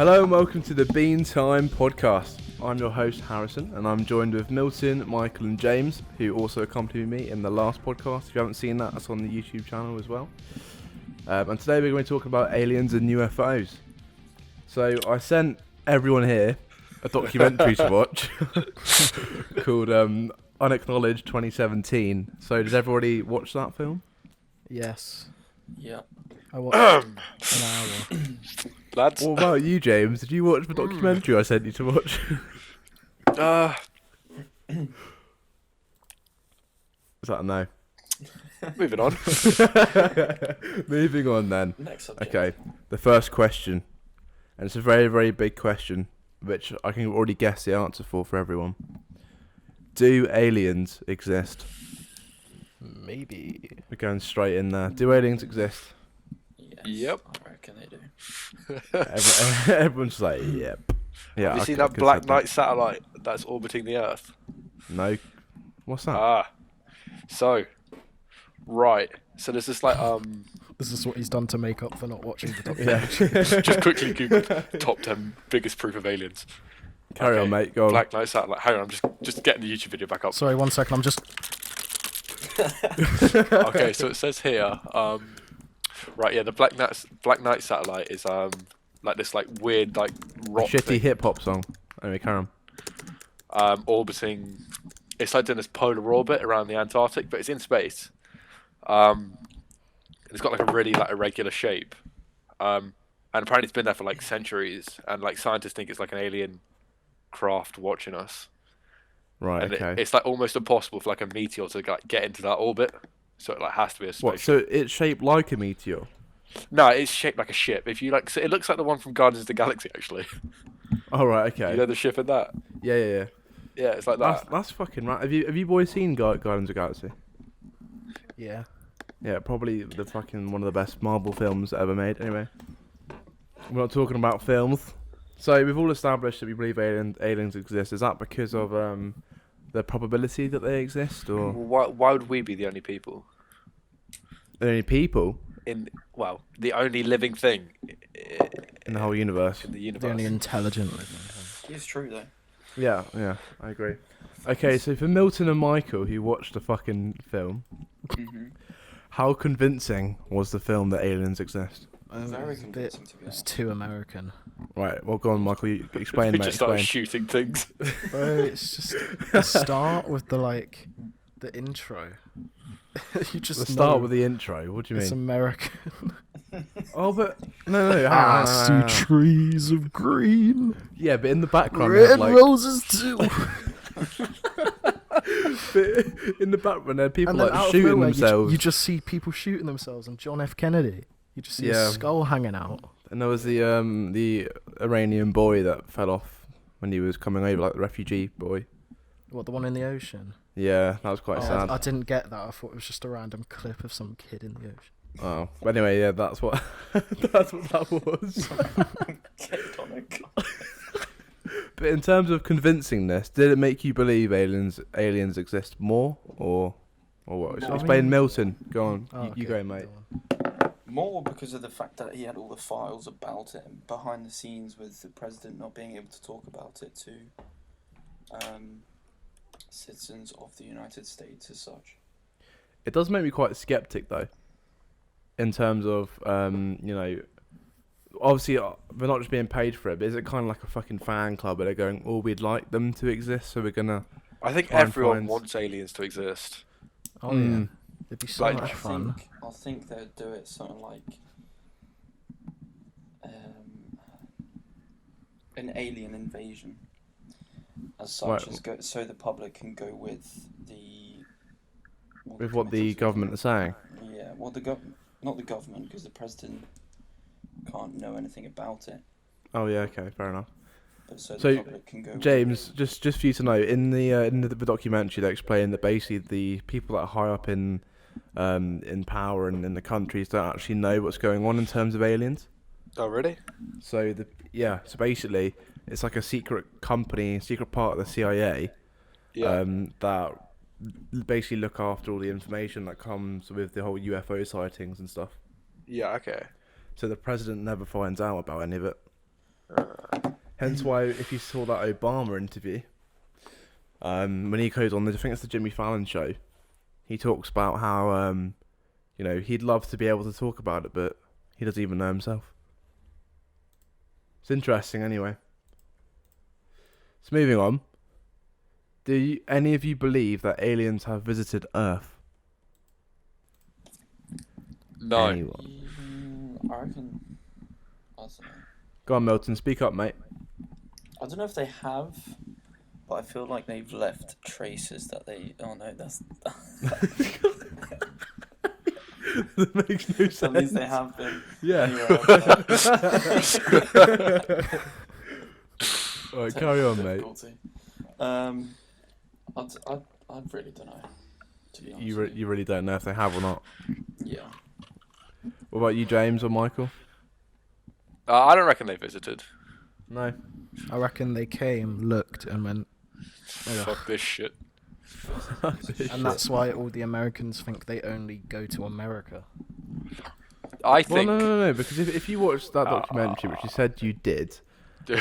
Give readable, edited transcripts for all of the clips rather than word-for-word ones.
Hello and welcome to the Beantime podcast. I'm your host Harrison and I'm joined with Milton, Michael and James, who also accompanied me in the last podcast. If you haven't seen that, it's on the YouTube channel as well. And today we're going to talk about aliens and UFOs. So I sent everyone here a documentary to watch called Unacknowledged 2017. So did everybody watch that film? Yes. Yeah. I watched an hour. Lads. What about you, James? Did you watch the documentary I sent you to watch? Is that a no? Moving on. Moving on then. Next subject. Okay, the first question, and it's a very, very big question, which I can already guess the answer for everyone. Do aliens exist? Maybe. We're going straight in there. Do aliens exist? Yes, Yep. I reckon they do. Everyone's just like, yep. Yeah. Have you I seen c- I that could Black say Knight satellite that's orbiting the Earth? No. What's that? So there's this like This is what he's done to make up for not watching the Yeah. documentary. just quickly googled top 10 biggest proof of aliens. Carry on, mate. Go on. Black Knight satellite. Hang on, I'm just getting the YouTube video back up. Sorry, 1 second. I'm just. Okay, so it says here, the Black Knight satellite is like this like weird like rock Shitty thing, hip hop song. Anyway, carry on. orbiting. It's like doing this polar orbit around the Antarctic, but it's in space. It's got like a really like irregular shape, and apparently it's been there for like centuries. And like scientists think it's like an alien craft watching us. Right. And Okay. it's like almost impossible for like a meteor to like get into that orbit. So it like has to be a spaceship. What? So it's shaped like a meteor? No, it's shaped like a ship. If you like, so it looks like the one from Guardians of the Galaxy actually. Oh right. Okay. You know the ship in that? Yeah. Yeah, it's like that. That's fucking right. Have you boys seen Guardians of the Galaxy? Yeah. Yeah, probably the fucking one of the best Marvel films ever made. Anyway, we're not talking about films. So we've all established that we believe aliens exist. Is that because of the probability that they exist, or Why would we be the only people are there any people the only living thing in the whole universe? in the The universe? only intelligent. It's true though. Yeah, I agree. Okay, so for Milton and Michael, who watched the fucking film, how convincing was the film that aliens exist? Very It's a bit. convincing, to be It's honest. too American. Right, well, go on, Michael. You explain, We mate. just started Explain. shooting things. Bro, it's just the start with the intro. You just Let's start know with the intro. What do you it's mean? American. Oh, but no. hang on, I hang on. see trees of green, Yeah, but in the background, they red have, like, roses too. but in the background, there are people And then like out of shooting nowhere, themselves. You just see people shooting themselves, and John F. Kennedy. You just see Yeah. his skull hanging out. And there was the Iranian boy that fell off when he was coming over, like the refugee boy. What, the one in the ocean? Yeah, that was quite Oh, sad. I didn't get that. I thought it was just a random clip of some kid in the ocean. Oh, but anyway, yeah, that's what that's what that was. But in terms of convincingness, did it make you believe aliens exist more, or what? I Explain, mean- Milton. Go on, Oh, you okay, go, mate. go on. More because of the fact that he had all the files about it and behind the scenes with the president not being able to talk about it to citizens of the United States as such. It does make me quite skeptic though, in terms of obviously we're not just being paid for it, but is it kind of like a fucking fan club where they're going, oh, we'd like them to exist, so we're gonna. I think Fine, everyone fine. wants aliens to exist. Oh yeah, it'd be so Like- much fun. I think they'd do it something like an alien invasion, as such, Right. so the public can go with the With what the government are saying. Yeah, well, not the government, because the president can't know anything about it. Oh yeah, okay, fair enough. But so the So, public can go. James, just for you to know, in the documentary, they explain that basically the people that are high up in power and in the countries don't actually know what's going on in terms of aliens. Oh really? So so basically, it's like a secret company, secret part of the CIA, Yeah. that basically look after all the information that comes with the whole UFO sightings and stuff. Yeah. Okay. So the president never finds out about any of it. Hence why, if you saw that Obama interview, when he goes on, I think it's the Jimmy Fallon show, he talks about how, he'd love to be able to talk about it, but he doesn't even know himself. It's interesting, anyway. So moving on, any of you believe that aliens have visited Earth? No. Anyone? I reckon. I don't know. Go on, Milton, speak up, mate. I don't know if they have, but I feel like they've left traces that they. Oh no, that's. That makes no sense. At least they have been. Yeah. Anyway, I don't know. Alright, carry on, mate. Difficulty. I really don't know. To be honest, You really don't know if they have or not. yeah. What about you, James or Michael? I don't reckon they visited. No. I reckon they came, looked, and went. "Ugh." Fuck this shit. And that's why all the Americans think they only go to America. I Well, think. no, because if you watched that documentary, which you said you did, Did.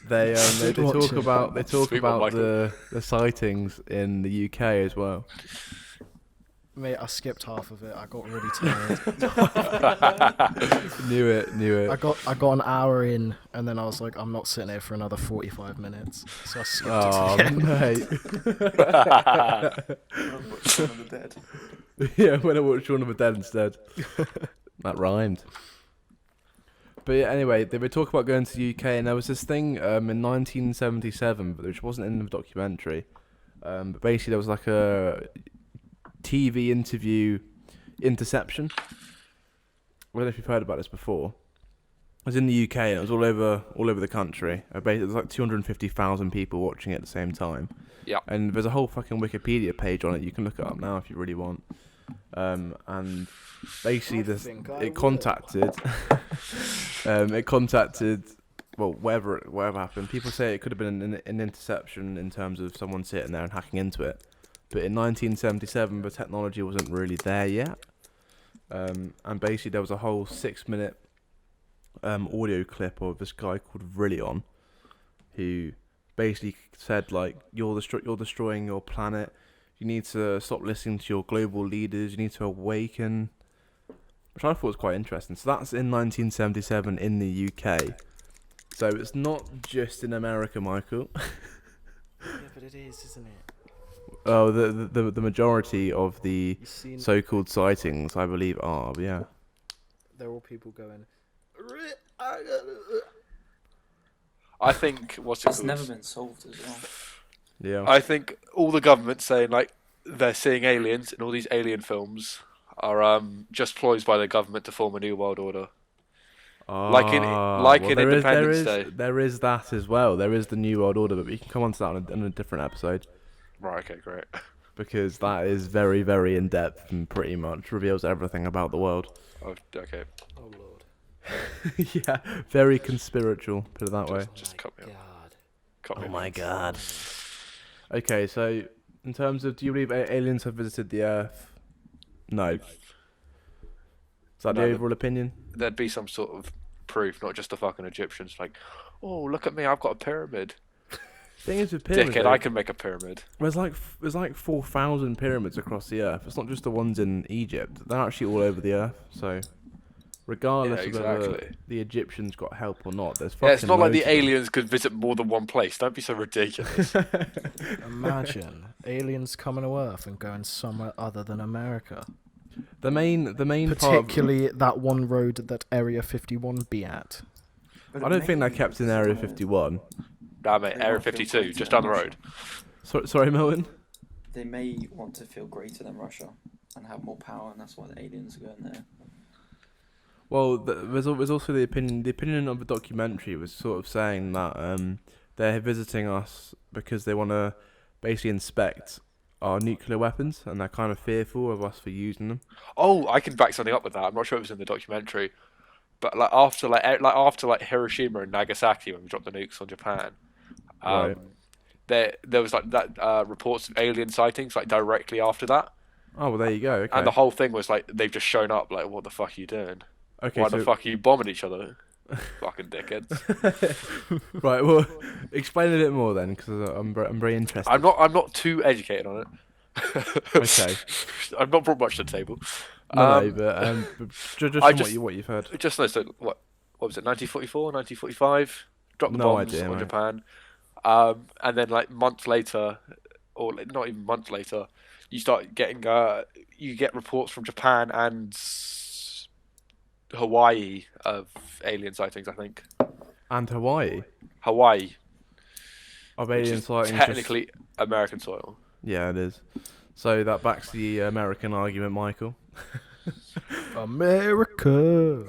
they Did watch talk it. about Sweet one, Michael. the sightings in the UK as well. Mate, I skipped half of it. I got really tired. Knew it. I got an hour in, and then I was like, I'm not sitting here for another 45 minutes. So I skipped Oh, it to the end. mate. Shaun of the Dead. Yeah, when I watched Shaun of the Dead instead. That rhymed. But yeah, anyway, they were talking about going to the UK, and there was this thing in 1977, which wasn't in the documentary. But basically, there was like a TV interview interception. I don't know if you've heard about this before. It was in the UK, and it was all over the country. There was like 250,000 people watching it at the same time. Yeah. And there's a whole fucking Wikipedia page on it. You can look it up now if you really want. And basically, it contacted, well, whatever happened. People say it could have been an interception in terms of someone sitting there and hacking into it. But in 1977, the technology wasn't really there yet. And basically, there was a whole 6-minute audio clip of this guy called Vrillion, who basically said, like, you're destroying your planet. You need to stop listening to your global leaders. You need to awaken. Which I thought was quite interesting. So that's in 1977 in the UK. So it's not just in America, Michael. Yeah, but it is, isn't it? Oh, the majority of the You've seen so-called sightings, I believe, are, yeah. they're all people going. I think what's it It's called? never been solved as well. Yeah. I think all the governments saying like they're seeing aliens in all these alien films are just ploys by the government to form a new world order. Like in Independence Day. There is that as well. There is the New World Order, but we can come on to that in a different episode. Right. Okay. Great. Because that is very, very in-depth and pretty much reveals everything about the world. Oh, okay. Oh lord. Yeah, very conspiritual, put it that way. Just cut me off. God. Cut me Oh off. my god. Okay, so in terms of, do you believe aliens have visited the Earth? No. Is that No, the but- overall opinion? There'd be some sort of proof, not just the fucking Egyptians. Like, oh, look at me, I've got a pyramid. Thing is with pyramids, Dickhead, though, I can make a pyramid. there's like 4,000 pyramids across the Earth. It's not just the ones in Egypt. They're actually all over the Earth. So, regardless Yeah, of whether exactly. the Egyptians got help or not, there's fucking Yeah, it's not like the loads of them. aliens could visit more than one place. Don't be so ridiculous. Imagine aliens coming to Earth and going somewhere other than America. The main part. Particularly that one road that Area 51 be at. I don't think they're kept in Area 51. Nah, mate, They Area might feel 52, greater just than down the Russia. road. Sorry, Milton. They may want to feel greater than Russia and have more power, and that's why the aliens are going there. Well, there's also the opinion. The opinion of the documentary was sort of saying that they're visiting us because they want to basically inspect our nuclear weapons, and they're kind of fearful of us for using them. Oh, I can back something up with that. I'm not sure it was in the documentary, but after Hiroshima and Nagasaki when we dropped the nukes on Japan, Right. there was like that reports of alien sightings like directly after that, Oh, well, there you go. Okay. and the whole thing was like they've just shown up. Like, what the fuck are you doing? Okay, Why so the fuck are you bombing each other? Fucking dickheads. Right. Well, explain a bit more then, because I'm very interested. I'm not too educated on it. Okay. I've not brought much to the table. No, but just I from just what you've heard. just know, so what was it, 1944, 1945? Dropped the No bombs idea, on mate. Japan. And then like months later, or like, not even months later, you start getting you get reports from Japan and Hawaii of alien sightings. I think And Hawaii Hawaii, of which alien is sightings. technically American soil. Yeah, it is. So that backs the American argument, Michael. America.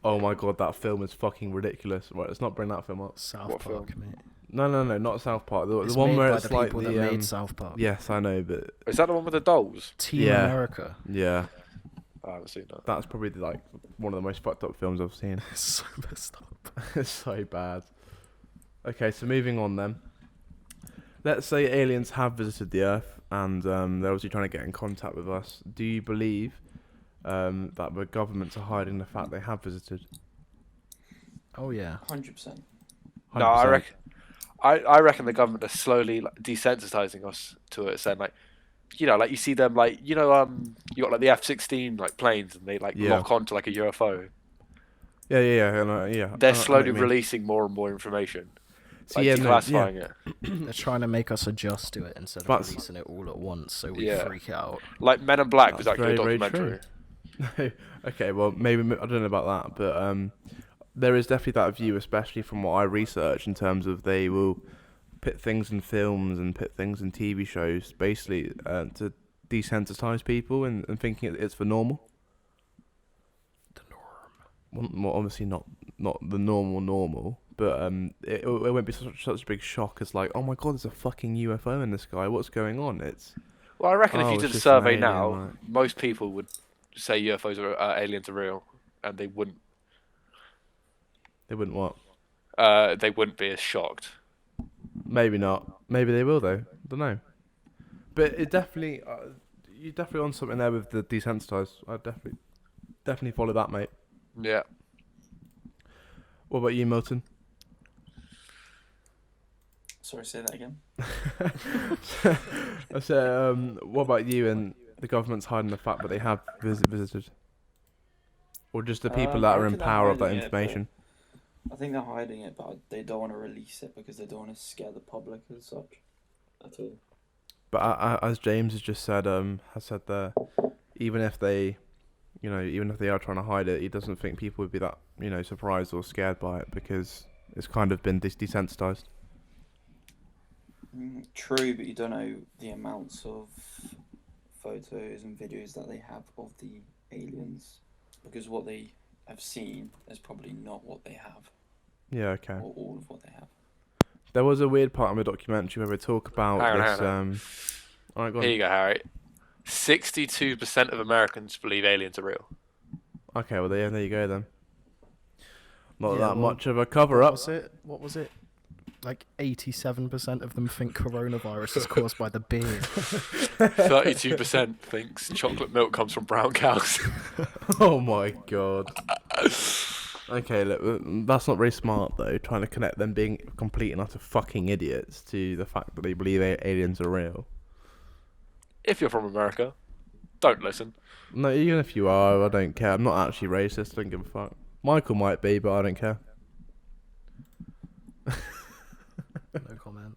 Oh my god, that film is fucking ridiculous. Right, let's not bring that film up. South What Park, film? mate. No, not South Park. The It's one made where by it's the like people the that made South Park. Yes, I know, but Is that the one with the dolls? Team Yeah. America. yeah, I haven't seen that. that's probably like one of the most fucked up films I've seen. It's so messed up. It's so bad. Okay, so moving on then. Let's say aliens have visited the Earth and they're obviously trying to get in contact with us. Do you believe that the governments are hiding the fact they have visited? Oh yeah. 100%. No, I 100%. reckon. I reckon the government are slowly like, desensitizing us to it, saying like, like you see them like you got like the F-16 like planes and they like Yeah. lock onto like a UFO. Yeah. They're I know slowly what you mean. releasing more and more information, So, like yeah, no, declassifying it. They're trying to make us adjust to it instead of That's- releasing it all at once, so we Yeah. freak out. Like Men in Black was That's actually a very, very documentary. Okay, well, maybe I don't know about that, but there is definitely that view, especially from what I research, in terms of they will put things in films and put things in TV shows, basically to desensitize people and thinking it's the normal. The norm. Well, obviously not the normal, but it won't be such a big shock as like, oh my god, there's a fucking UFO in the sky. What's going on? Well, I reckon if Oh, you it's did a just an survey alien, now, like- most people would say UFOs are aliens are real, and they wouldn't. They wouldn't what? They wouldn't be as shocked. Maybe not. Maybe they will though. Don't know. But it definitely, you're definitely on something there with the desensitized. I definitely follow that, mate. Yeah. What about you, Milton? Sorry, say that again. I said, what about you and the government's hiding the fact that they have visited, or just the people that I are in reckon they're power of that hiding it, but- information? I think they're hiding it, but they don't want to release it because they don't want to scare the public as such. At all. But as James has just said, there, even if they are trying to hide it, he doesn't think people would be that surprised or scared by it because it's kind of been desensitized. True, but you don't know the amounts of photos and videos that they have of the aliens, because what they have seen is probably not what they have, Yeah, okay. or all of what they have. There was a weird part of the documentary where they talk about Hang this. on. All right, go on. Here you go, Harry. 62% of Americans believe aliens are real. Okay, well there you go then. Not Yeah, that well, much of a cover up. What was it? Like 87% of them think coronavirus is caused by the beer. 32% thinks chocolate milk comes from brown cows. Oh my god. Okay, look, that's not very smart though. Trying to connect them being complete and utter fucking idiots to the fact that they believe aliens are real. If you're from America, don't listen. No, even if you are, I don't care. I'm not actually racist. I don't give a fuck. Michael might be, but I don't care. No comment.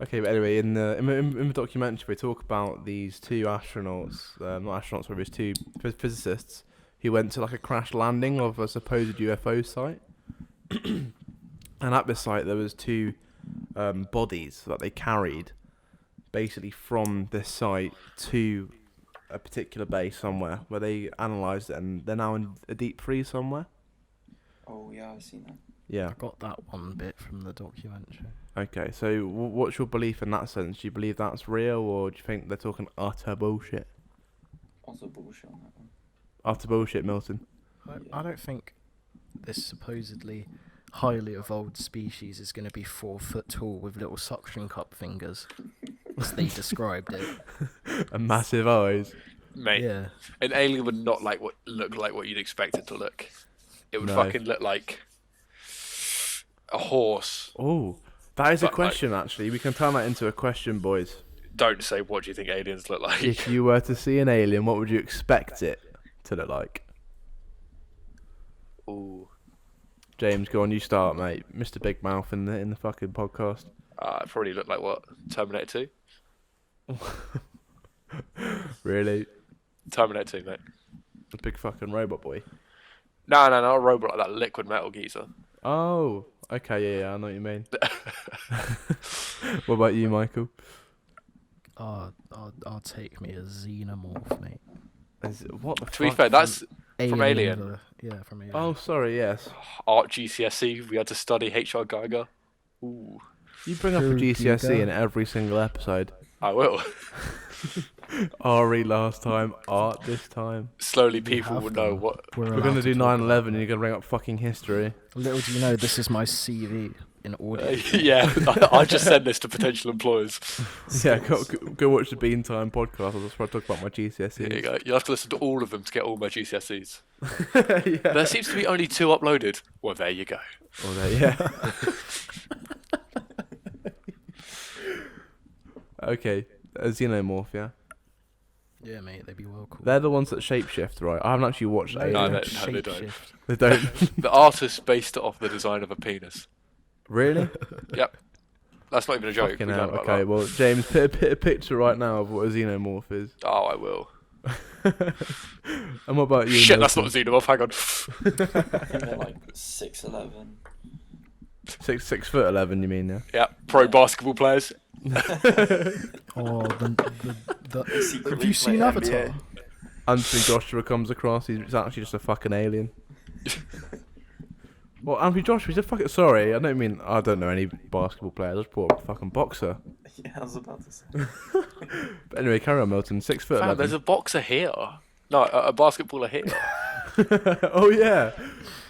Okay, but anyway, in the documentary, they talk about these two astronauts, not astronauts, but these two physicists who went to like a crash landing of a supposed UFO site. And at this site, there was two bodies that they carried, basically from this site to a particular base somewhere, where they analysed it, and they're now in a deep freeze somewhere. Oh yeah, I've seen that. Yeah. I got that one bit from the documentary. Okay, so what's your belief in that sense? Do you believe that's real, or do you think they're talking utter bullshit? Also bullshit on that one. Utter bullshit, Milton. I don't think this supposedly highly evolved species is going to be 4 foot tall with little suction cup fingers, as they described it. And massive eyes. Mate, Yeah. an alien would not look like what you'd expect it to look. It would No. fucking look like a horse. Oh, that is a But, like- question. Actually, we can turn that into a question, boys. Don't say what do you think aliens look like. If you were to see an alien, what would you expect it to look like? Ooh, James, go on, you start, mate. Mr. Big Mouth in the fucking podcast. it probably looked like what? Terminator 2? Really? Terminator 2, mate. A big fucking robot boy. No, not a robot like that liquid metal geezer. Oh, okay, yeah, I know what you mean. What about you, Michael? I'll take me a xenomorph, mate. What the To be fuck? fair, that's from Alien. From Alien. Oh, sorry, yes. Art GCSE. We had to study H.R. Geiger. Ooh, You bring up a Who do you GCSE got? in every single episode. I will. RE last time, art this time. Slowly, We people have will know them. what. We're allowed going to do talk 9/11 and about you're going to bring up fucking history. that. Little do you know, this is my CV in audio. Yeah, I just send this to potential employers. Yeah, go watch the Beantime podcast. I'll just talk about my GCSEs. There you go. You have to listen to all of them to get all my GCSEs. Yeah. There seems to be only 2 uploaded. Well, there you go. Oh, there, yeah. Okay, a xenomorph, yeah. Yeah, mate, they'd be well cool. They're the ones that shapeshift, right? I haven't actually watched No, Alien. No, they they don't. shapeshift. They don't. The artist based it off the design of a penis. Really? Yep. That's not even a joke. Fucking We hell. learned about Okay, that. well, James, put a picture right now of what a xenomorph is. Oh, I will. And what about you? Shit, that's not a Milton? xenomorph. Hang on. I think they're like 6'11". 6'11", you mean, yeah? Yeah, pro basketball players. Oh, They secretly have you seen play Avatar? NBA. Anthony Joshua comes across, he's actually just a fucking alien. Well, Anthony Joshua, he's a fucking... Sorry, I don't know any basketball players, I just brought up a fucking boxer. Yeah, I was about to say. But anyway, carry on, Milton. 6'11". Fam, there's a boxer here. No, a basketballer here. Oh, yeah.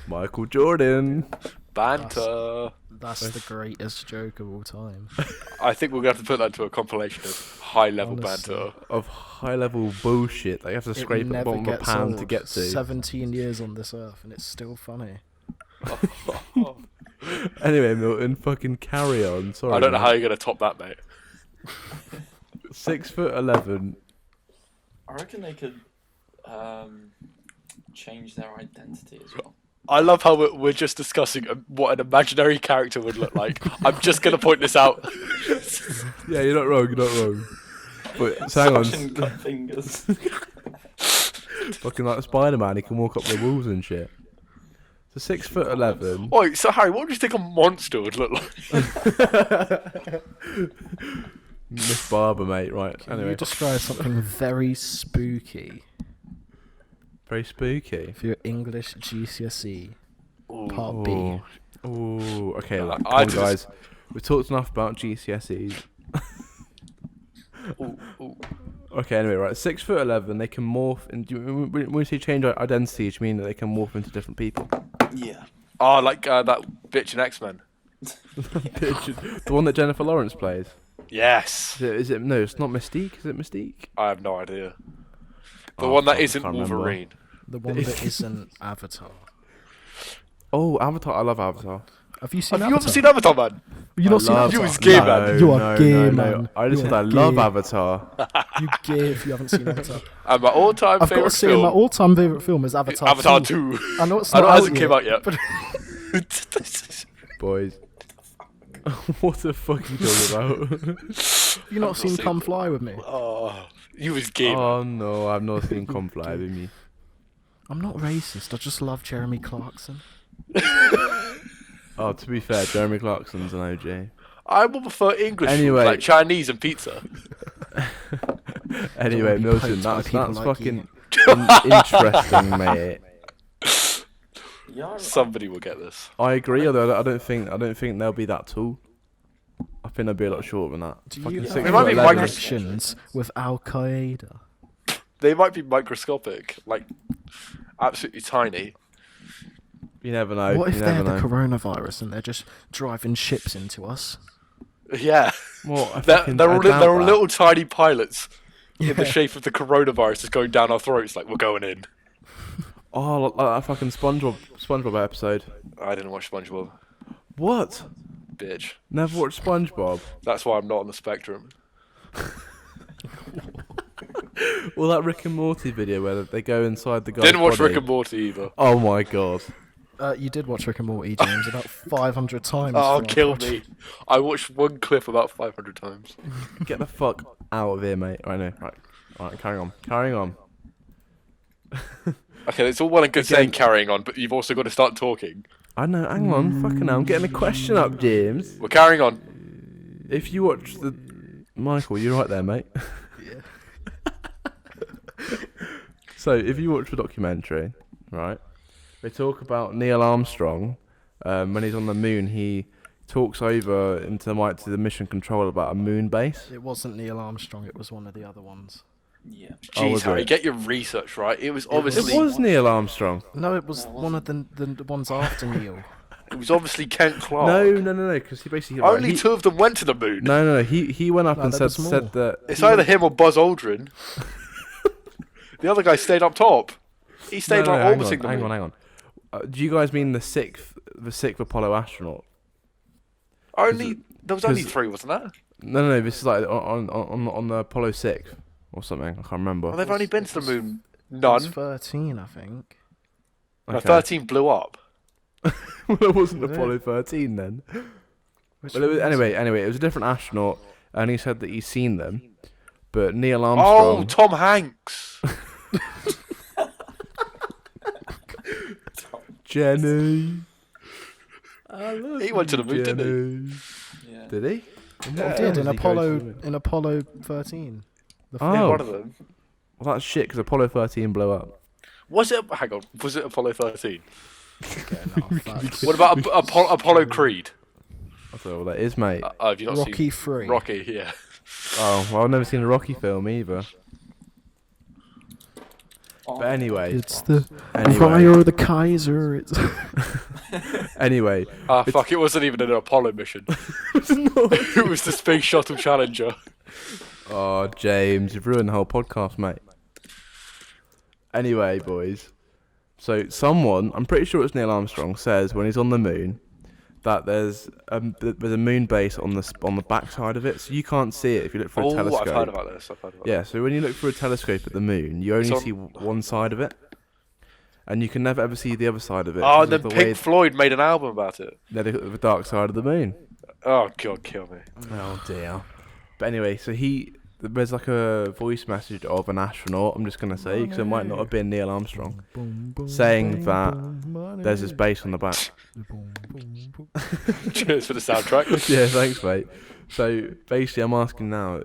Michael Jordan. Banter. That's the greatest joke of all time. I think we're going to have to put that to a compilation of high-level Honestly. banter. Of high-level bullshit that you have to scrape at the never bottom of a gets pan to old. get to. 17 years on this earth, and it's still funny. Anyway, Milton, fucking carry on. Sorry. I don't know mate. how you're going to top that, mate. 6'11". I reckon they could change their identity as well. I love how we're just discussing what an imaginary character would look like. I'm just going to point this out. Yeah, you're not wrong. You're not wrong. But so hang on, Suction cut fingers. fucking like Spider-Man, he can walk up the walls and shit. So 6'11". Wait, so Harry, what do you think a monster would look like? Miss Barber, mate. Right. Can Anyway, you describe something very spooky very spooky. for your English GCSE Part B? Ooh. Ooh. Okay, No, like, come I on, just- guys. We've talked enough about GCSEs. Ooh, ooh. Okay, anyway, right. 6'11", they can morph. And when we say change identity, do you mean that they can morph into different people? Yeah. Oh, like that bitch in X-Men. The one that Jennifer Lawrence plays. Yes. Is it? No, it's not Mystique. Is it Mystique? I have no idea. The Oh, one that fuck, I isn't can't remember. Wolverine. The one that isn't Avatar. Oh, Avatar. I love Avatar. Have you seen Have you Avatar? ever seen Avatar, man? You not seen love- You Avatar? was gay, no, man. You are no, gay, no, no. man. I just You said I are love gay. Avatar. You gay if you haven't seen Avatar. And my all-time I've got favorite to say, film, my all-time favorite film is Avatar. Avatar 2. 2. I know it's I not know it out hasn't yet, came out yet. but Boys. What the fuck are you talking about? you not seen seen Come it. Fly With Me? Oh, you was gay, man. Oh no, I've not seen Come Fly With Me. I'm not racist. I just love Jeremy Clarkson. Oh, to be fair, Jeremy Clarkson's an OG. I would prefer English food, Anyway. like Chinese and pizza. Anyway, be Milton, poked by that's people like fucking interesting, mate. Yeah. Somebody will get this. I agree, although I don't think they'll be that tall. I think they'll be a lot shorter than that. Do Fucking you They have might be any 6'11". connections with Al Qaeda? They might be microscopic, like absolutely tiny. You never know. What if you they're never the know. coronavirus and they're just driving ships into us? Yeah, Well, I they're fucking- they're I all doubt they're all that. little tiny pilots. in the shape of the coronavirus is going down our throats. Like we're going in. Oh, like that fucking SpongeBob episode. I didn't watch SpongeBob. What? Bitch. Never watched SpongeBob? That's why I'm not on the spectrum. Well, that Rick and Morty video where they go inside the guy's Didn't watch body. Rick and Morty either. Oh my god. You did watch Rick and Morty, James, about 500 times. Oh, for our kill podcast. me. I watched one clip about 500 times. Get the fuck out of here, mate. I know. Right, carrying on. Okay, it's all well and good Again- saying carrying on, but you've also got to start talking. I know, hang on. Fucking hell, I'm getting a question up, James. We're carrying on. If you watch the... Michael, you're right there, mate. Yeah. So, if you watch the documentary, right, they talk about Neil Armstrong. When he's on the moon, he talks over into the mic to the mission control about a moon base. It wasn't Neil Armstrong, it was one of the other ones. Yeah. Oh, Jeez, was Harry, it? get your research right. It was was- obviously It was Neil Armstrong. No, it was No, it one of the ones after Neil. Kent Clark. No, because he basically... Only he, two of them went to the moon. No, he went up No, and there said was more. that... It's either him or Buzz Aldrin. The other guy stayed up top. He stayed like orbiting the moon. hang on. Do you guys mean the sixth Apollo astronaut? Only there was only 'cause- three, wasn't there? No. This is like on the Apollo 6 or something. I can't remember. Well, they've only been to the moon. It was None. 13, I think. No, Okay. 13 blew up. Well, it wasn't Was it? Apollo 13 then. Which Well, it was, one anyway, it was a different astronaut, and he said that he's seen them. But Neil Oh, Armstrong. Tom Hanks. Jenny. He went to the moon, didn't he? Yeah. Did he? He Yeah. did Was in he going to the moon? Apollo 13. The Oh. he? film. One of them. Well, that's shit because Apollo 13 blew up. Was it? Hang on. Was it Apollo 13? Getting off that. What about Apollo Creed? I thought, well, that is, mate. Have you not Rocky seen 3. Rocky? Yeah. Oh, well, I've never seen a Rocky film either. Oh, But anyway, It's the anyway, Fire of the Kaiser. It's anyway. Fuck! It wasn't even an Apollo mission. It was the Space Shuttle Challenger. Oh, James, you've ruined the whole podcast, mate. Anyway, boys. So someone, I'm pretty sure it's Neil Armstrong, says when he's on the moon that there's a moon base on the back side of it, so you can't see it if you look for a Oh, telescope. I've heard about this. Yeah, so when you look for a telescope at the moon, you only It's on- see one side of it, and you can never ever see the other side of it. Oh, because and of then the way Pink Floyd made an album about it. the dark side of the moon. Oh God, kill me. Oh dear. But anyway, so there's like a voice message of an astronaut, I'm just going to say, because it might not have been Neil Armstrong, saying that there's this base on the back. Cheers for the soundtrack. Yeah, thanks, mate. So basically, I'm asking now,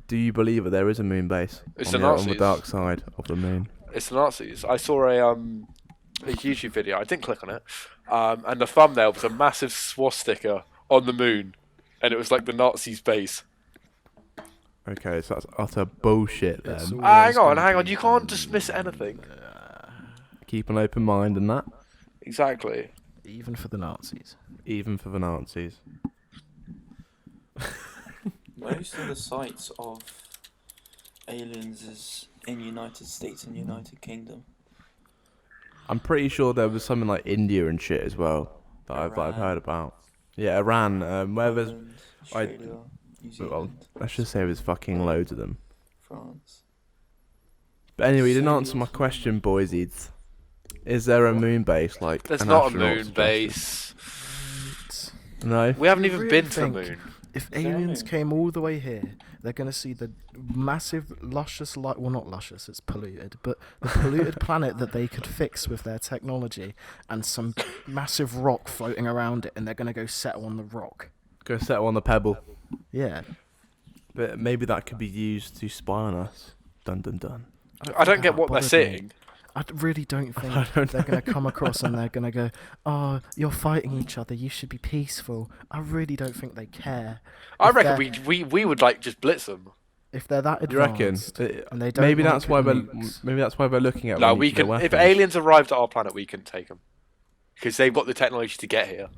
do you believe that there is a moon base It's on the the Nazis. dark side of the moon? It's the Nazis. I saw a YouTube video. I didn't click on it, and the thumbnail was a massive swastika on the moon, and it was like the Nazis' base. Okay, so that's utter bullshit It's then. all- Hang on, gonna be- You can't dismiss anything. Keep an open mind and that, Exactly. Even for the Nazis. even for the Nazis. Most of the sites of aliens is in United States and United Kingdom. I'm pretty sure there was something like India and shit as well that I've Iran. heard about. Yeah, Iran, where there's... Ireland, I- Australia, New Well, Zealand, let's just say there's fucking loads of them. France. But anyway, you didn't So answer my also- question, boysies. Is there a moon base like There's an not a astronaut moon suggested? base. No. We haven't You even really been to the think- moon. If Is there a aliens moon? came all the way here, they're going to see the massive, luscious light. Well, not luscious, it's polluted, but the polluted planet that they could fix with their technology and some massive rock floating around it, and they're going to go settle on the rock. Go settle on the pebble. Yeah. But maybe that could be used to spy on us. Dun dun dun. I don't think get that what they're bothered me. saying. I really don't think I don't they're going to come across and they're going to go, oh, you're fighting each other, you should be peaceful. I really don't think they care. I If reckon they're- we would like just blitz them. If they're that You reckon? advanced, and they don't Maybe want that's why they're nukes. maybe that's why they're looking at. No, when we nuclear can. If weapons. aliens arrived at our planet, we can take them because they've got the technology to get here.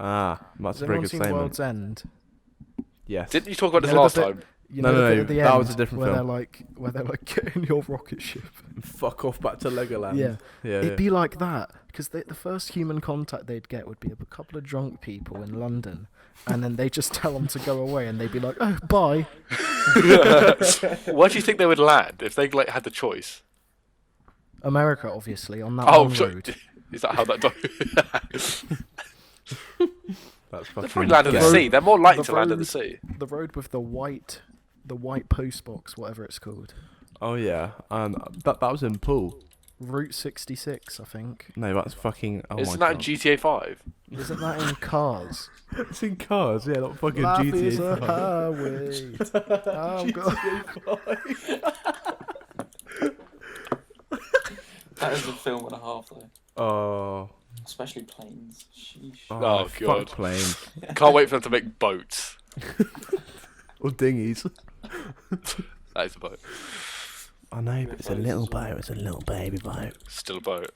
Ah, that's Has a very anyone good seen statement. World's End? Yes. Didn't you talk about this You know last the time? You No, know no, the bit no, at the that end was a different where film. they're like, get in your rocket ship. Fuck off back to Legoland. Yeah. Yeah. It'd be like that, because the first human contact they'd get would be a couple of drunk people in London, and then they just tell them to go away, and they'd be like, "Oh, bye." Where do you think they would land if they like had the choice? America, obviously, on that Oh, one so, road. is that how that? That's They'd fucking. probably land in the road- sea. They're more likely the to land in the road- sea. The road with the white post box, whatever it's called. Oh yeah, and that was in Pool. Route 66, I think. No, that's fucking. Oh Isn't my that in god. GTA 5? Isn't that in Cars? It's in Cars, yeah, not fucking Life GTA. is a 5. highway. I'm go- That is a film and a half, though. Oh. Especially planes. Sheesh. Oh, fuck God. planes Can't wait for them to make boats. or dinghies. That is a boat. I know, but it's a little boat. It's a little baby boat. Still a boat.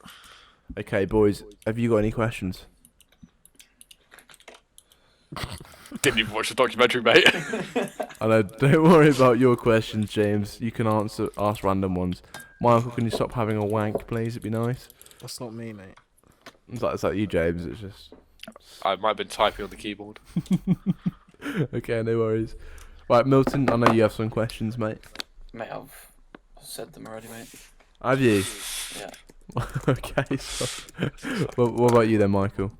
Okay, boys, have you got any questions? Didn't even watch the documentary, mate. I know. Don't worry about your questions, James. You can ask random ones. Michael, can you stop having a wank, please? It'd be nice. That's not me, mate. It's like you, James. It's just. I might have been typing on the keyboard. Okay, no worries. Right, Milton, I know you have some questions, mate. Mate, I've said them already, mate. Have you? Yeah. Okay, so. What about you then, Michael?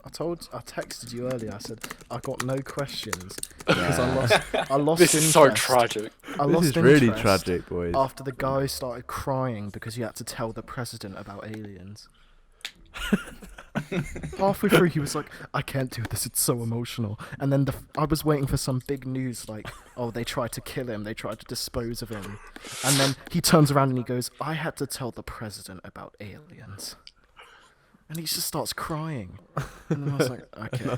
I texted you earlier. I said I got no questions because I lost. This is so interest. tragic. I This lost is really interest tragic, boys. after the guy started crying because he had to tell the president about aliens. Halfway through, he was like, "I can't do this. It's so emotional." And then I was waiting for some big news, like, "Oh, they tried to kill him. They tried to dispose of him." And then he turns around and he goes, "I had to tell the president about aliens." And he just starts crying. And then I was like, "Okay,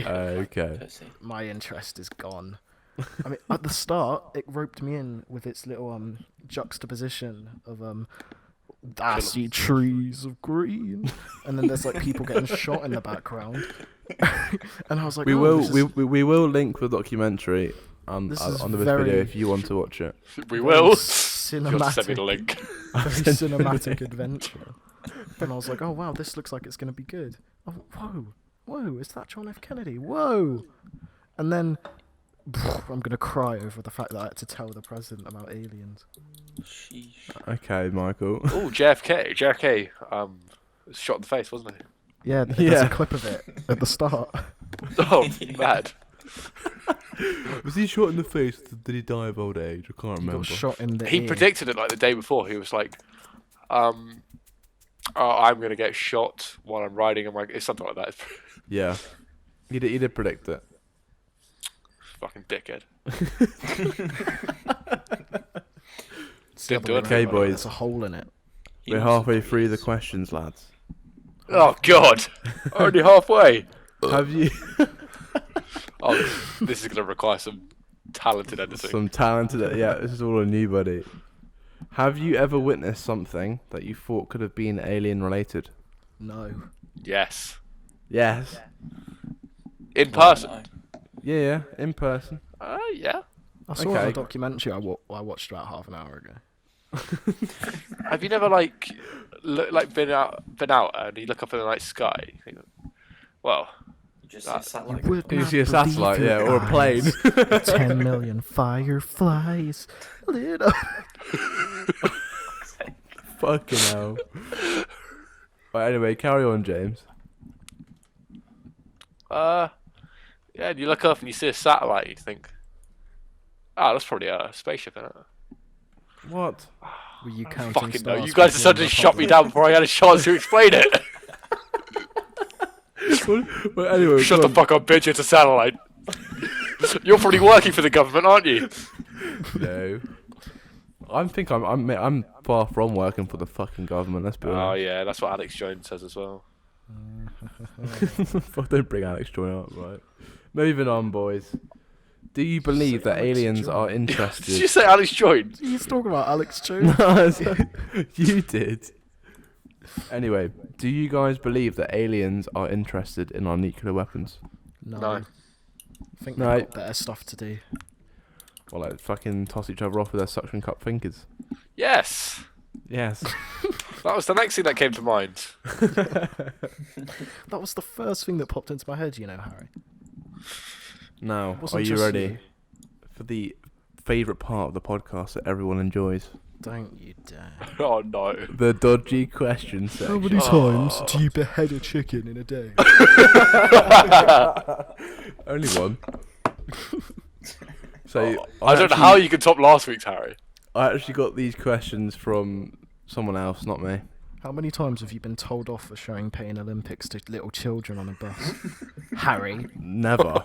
Okay. Pussy. my interest is gone." I mean, at the start, it roped me in with its little juxtaposition of I see trees of green, and then there's like people getting shot in the background, and I was like, We "Oh, will this is we will link the documentary on This is the very- video if you want to watch it. We very will. You'll have to send me cinematic, the link. very cinematic adventure." And I was like, "Oh wow, this looks like it's gonna be good." Oh, whoa, is that John F. Kennedy? Whoa, and then I'm gonna cry over the fact that I had to tell the president about aliens. Sheesh. Okay, Michael. Oh, JFK. JFK was shot in the face, wasn't he? Yeah, there's Yeah. a clip of it at the start. Oh, mad. Was he shot in the face? Did he die of old age? I can't He remember. got shot in the He ear. predicted it like the day before. He was like, oh, I'm going to get shot while I'm riding. I'm like, it's something like that. Yeah, he did predict it. Fucking dickhead. It's the Didn't do other it. way Okay, around. boys. There's a hole in it. We're halfway through the questions, lads. Oh, God. Already halfway. Have you Oh, this is going to require some talented editing. some talented? Yeah, this is all on you, buddy. Have you ever witnessed something that you thought could have been alien related? No. Yes. Yes. In person. No. Yeah, in person. Yeah. I saw Okay. a documentary I watched about half an hour ago. Have you never been out and you look up in the night sky? You think, well, You just see a satellite. would You not see a believe satellite, your yeah, or a plane. eyes. 10 million fireflies lit up. Fucking hell. Right, anyway, carry on, James. yeah, and you look up and you see a satellite, you think, that's probably a spaceship, isn't it? What? Were you counting Fucking no, stars you guys before decided to the shut me Republic? down before I had a chance to explain it. Well, anyway, Shut go the fuck up, bitch, it's a satellite. You're probably working for the government, aren't you? on. No. I'm far from working for the fucking government. Let's be Oh honest. yeah, that's what Alex Jones says as well. Fuck, don't bring Alex Joy up, right? Moving on, boys. Do you believe Say that Alex aliens Joy. are Did you interested? say Alex Jones? He's talking about Alex Jones. No, you did. Anyway, do you guys believe that aliens are interested in our nuclear weapons? No. No. I think they've got better stuff to do. Well, like fucking toss each other off with their suction cup fingers. Yes. Yes. That was the next thing that came to mind. That was the first thing that popped into my head, Harry. Now, are you ready for the favourite part of the podcast that everyone enjoys? Don't you dare. Oh no. The dodgy question section. How many times do you behead a chicken in a day? Only one. So I don't know how you can top last week's, Harry. I actually got these questions from someone else, not me. How many times have you been told off for showing Pain Olympics to little children on a bus? Harry. Never.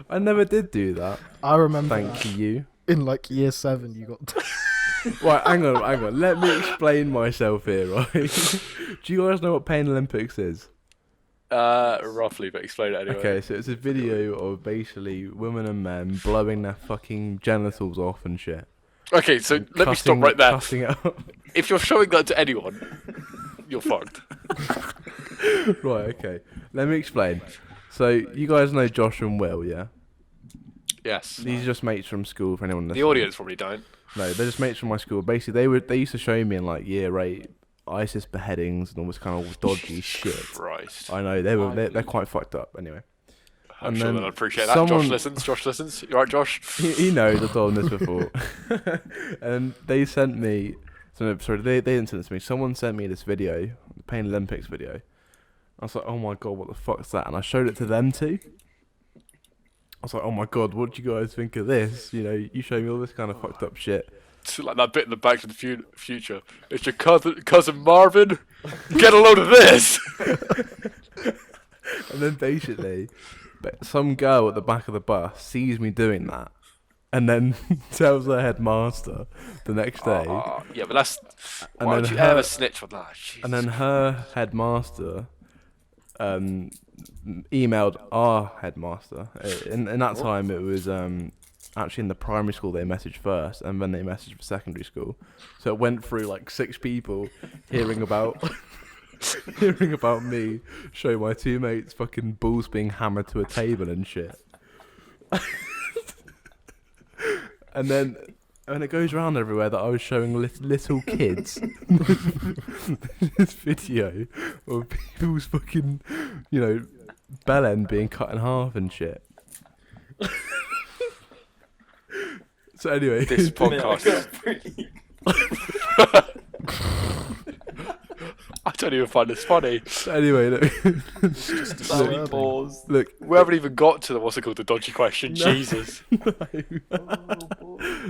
I never did do that. I remember. Thank you. In like year 7, you got. Right, hang on. Let me explain myself here, right? Do you guys know what Pain Olympics is? Roughly, but explain it anyway. Okay, so it's a video of basically women and men blowing their fucking genitals off and shit. Okay, so let me stop right there. Cutting it up. If you're showing that to anyone, you're fucked. Right, okay. Let me explain. So, you guys know Josh and Will, yeah? Yes. These are just mates from school, for anyone The listening. audience probably don't. No, they're just mates from my school. Basically, they used to show me in like year 8 ISIS beheadings and all this kind of dodgy shit. Christ. I know, they're quite fucked up, anyway. I'm And sure then they'll appreciate that. someone- Josh listens. You alright, Josh? He knows, I've told him this before. And they sent me... Sorry, they didn't send it to me. Someone sent me this video, the Pain Olympics video. I was like, oh my god, what the fuck's that? And I showed it to them too. I was like, oh my god, what do you guys think of this? You show me all this kind of fucked up shit. It's like that bit in the Back to the Future. It's your cousin Marvin. Get a load of this. And then basically, some girl at the back of the bus sees me doing that, and then tells her headmaster the next day. Yeah, but that's. And Why then would you her- ever snitch on that? Jesus. And then her headmaster emailed our headmaster. In that time, it was actually in the primary school they messaged first, and then they messaged for secondary school. So it went through like 6 people hearing about me show my 2 mates fucking balls being hammered to a table and shit. And then it goes around everywhere that I was showing little kids this video of people's fucking, bell end being cut in half and shit. So anyway, This podcast. I don't even find this funny. so anyway, look, Sorry, pause. look, We haven't even got to the dodgy question. No. Jesus.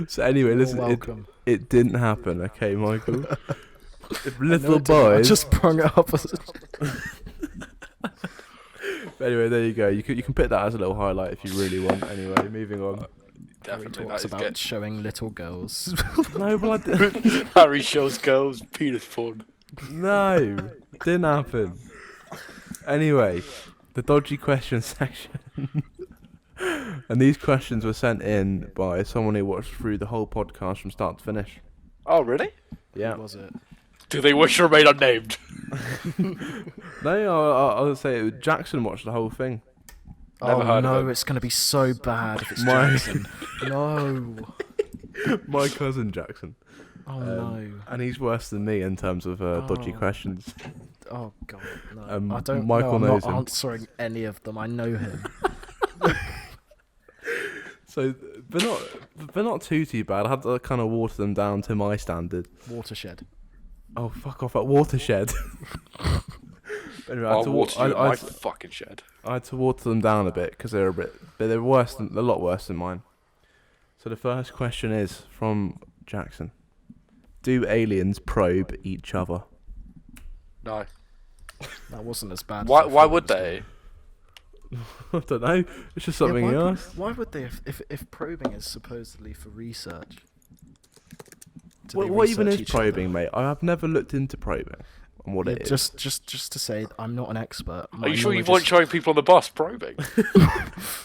So anyway, listen, welcome. it didn't happen, okay, Michael? If No, little it didn't. I boys. just sprung it up. But anyway, there you go. You can pick that as a little highlight if you really want. Anyway, moving on. Harry Definitely. talks That is about showing little girls. No, but good. Harry shows girls penis porn. no, didn't happen. Anyway, the dodgy question section. And these questions were sent in by someone who watched through the whole podcast from start to finish. Oh, really? Yeah. Was it? Do they wish to remain unnamed? No, I would say Jackson watched the whole thing. Never heard of no, him. it's going to be so bad if it's My- Jackson. No. My cousin Jackson. Oh no. And he's worse than me in terms of dodgy Oh. questions. Oh god. No. Um, I don't. Michael no, I'm knows not him. answering any of them. I know him. So they're not too bad. I had to kind of water them down to my standard. Watershed. Oh, fuck off, at Watershed. Anyway, I'll water you in my fucking shed. I had to water them down a bit because they're a lot worse than mine. So the first question is from Jackson: do aliens probe each other? No. That wasn't as bad. as I Why thought it would was gonna they? I don't know. It's just something why, he would- asked. why would they, if probing is supposedly for research? Do they What even research is each other? probing, mate? I've never looked into probing and what Yeah, it is. just to say, I'm not an expert. Are you sure you weren't showing people on the bus probing?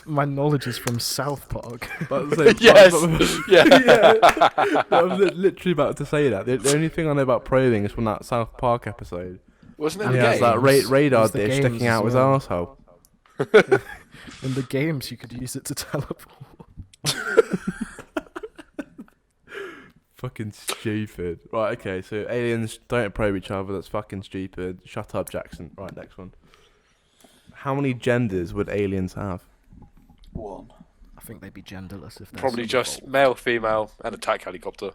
My knowledge is from South Park. But so- Yes. Yeah. yeah. I was literally about to say that. The only thing I know about probing is from that South Park episode. Wasn't it And the he has game? that Games. radar It was the dish games sticking as out his well. arsehole. In the games, you could use it to teleport. Fucking stupid. Right, okay, so aliens don't probe each other. That's fucking stupid. Shut up, Jackson. Right, next one. How many genders would aliens have? 1. I think they'd be genderless if they're Probably sort of just evolved. male, female, and attack helicopter.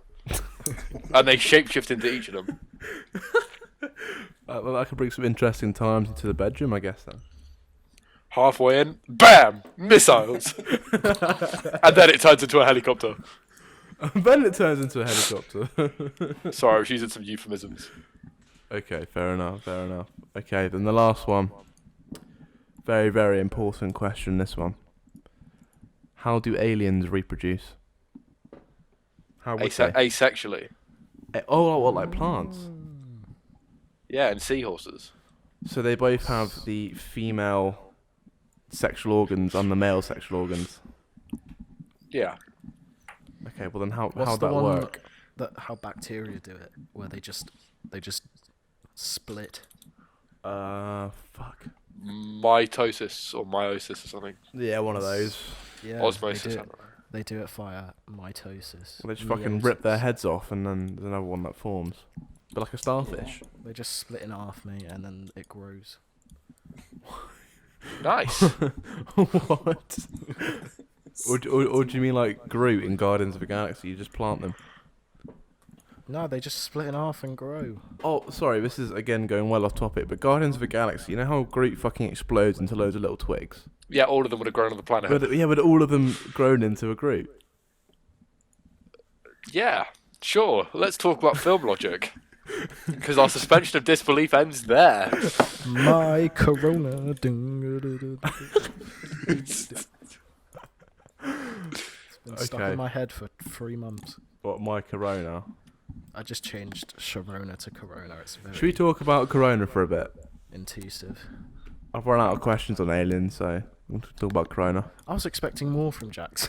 And they shapeshift into each of them. Well, that could bring some interesting times into the bedroom, I guess, then. Halfway in, BAM! Missiles! And then it turns into a helicopter. Then it turns into a helicopter. Sorry, I was using some euphemisms. Okay, fair enough. Okay, then the last one. Very, very important question, this one. How do aliens reproduce? How would they? Asexually. Oh, what, like plants? Yeah, and seahorses. So they both have the female sexual organs and the male sexual organs. Yeah. Okay, well then how'd What's the that one work? how bacteria do it, where they just split? Fuck. Mitosis or meiosis or something. Yeah, one of those. Yeah, Osmosis, I don't know. They do it via mitosis. Well, they just fucking rip their Meiosis. heads off and then there's another one that forms. But like a starfish. They just split in half, mate, and then it grows. Nice. What? or do you mean like Groot in Guardians of the Galaxy? You just plant them? No, they just split in half and grow. Oh, sorry, this is again going well off topic, but Guardians of the Galaxy, you know how Groot fucking explodes into loads of little twigs? Yeah, all of them would have grown on the planet. But all of them grown into a Groot. Yeah, sure. Let's talk about film logic. Because our suspension of disbelief ends there. My corona. It's been stuck Okay. in my head for 3 months. What, my Corona? I just changed Sharona to Corona. It's very Should we talk about Corona for a bit? intuitive. I've run out of questions on aliens, so we'll talk about Corona. I was expecting more from Jax.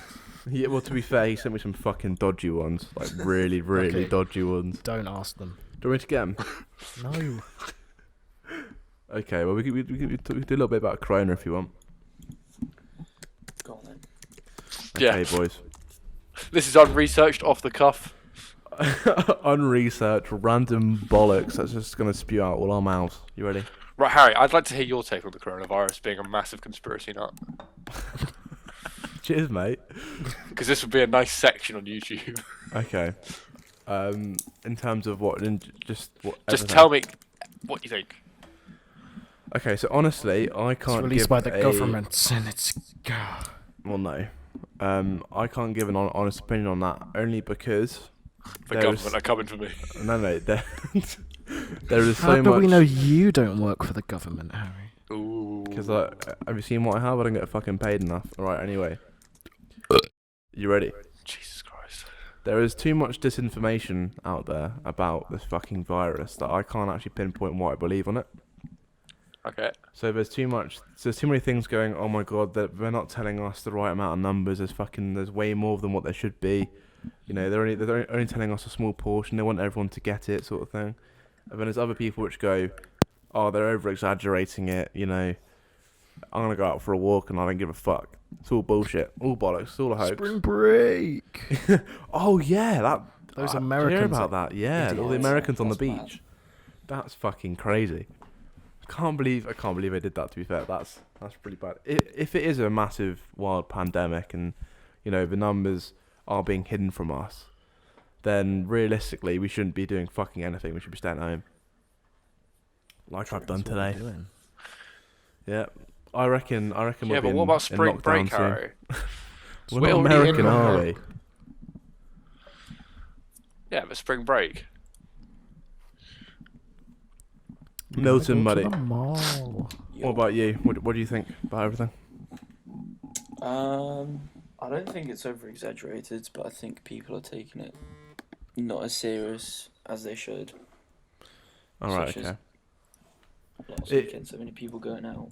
Yeah, well, to be fair, he sent me some fucking dodgy ones. Like, really, really Okay. dodgy ones. Don't ask them. Do you want me to get 'em? No. Okay, well, we could do a little bit about Corona if you want. Go on then. Yeah. Okay, boys. This is unresearched, off the cuff. Unresearched, random bollocks that's just going to spew out all our mouths. You ready? Right, Harry, I'd like to hear your take on the coronavirus being a massive conspiracy nut. Cheers, mate. Because this would be a nice section on YouTube. Okay. In terms of what, just what? Just everything. tell me what you think. Okay, so honestly, I It's can't released give by the a- government, and it's. Well, no. I can't give an honest opinion on that only because The There's- government are coming for me. no, there is How so do much. we know you don't work for the government, Harry? Ooh. Because have you seen what I have? I don't get fucking paid enough. All right, anyway. You ready? Jesus Christ. There is too much disinformation out there about this fucking virus that I can't actually pinpoint what I believe on it. Okay. So there's too many things going. Oh my god, that they're not telling us the right amount of numbers. There's way more than what there should be. You know, they're only telling us a small portion. They want everyone to get it, sort of thing. And then there's other people which go, oh, they're over exaggerating it. You know, I'm gonna go out for a walk and I don't give a fuck. It's all bullshit, all bollocks, it's all a hoax. Spring break. Oh yeah, Those did you Americans hear about that? Yeah, all the idiots. Americans on the That's mad. beach. That's fucking crazy. I can't believe they did that. To be fair, that's pretty bad. If it is a massive wild pandemic and you know the numbers are being hidden from us, then realistically we shouldn't be doing fucking anything. We should be staying at home, like I've done That's what we're today. doing. Yeah, I reckon. Yeah, we'll be but what in about spring lockdown break, soon. Harry? We're We're not already American, in are lockdown. we? Yeah, but spring break. Milton, Gotta muddy. go to the mall. What about you? What do you think about everything? I don't think it's over exaggerated, but I think people are taking it not as serious as they should. All right, Such as okay. Last It- weekend, so many people going out.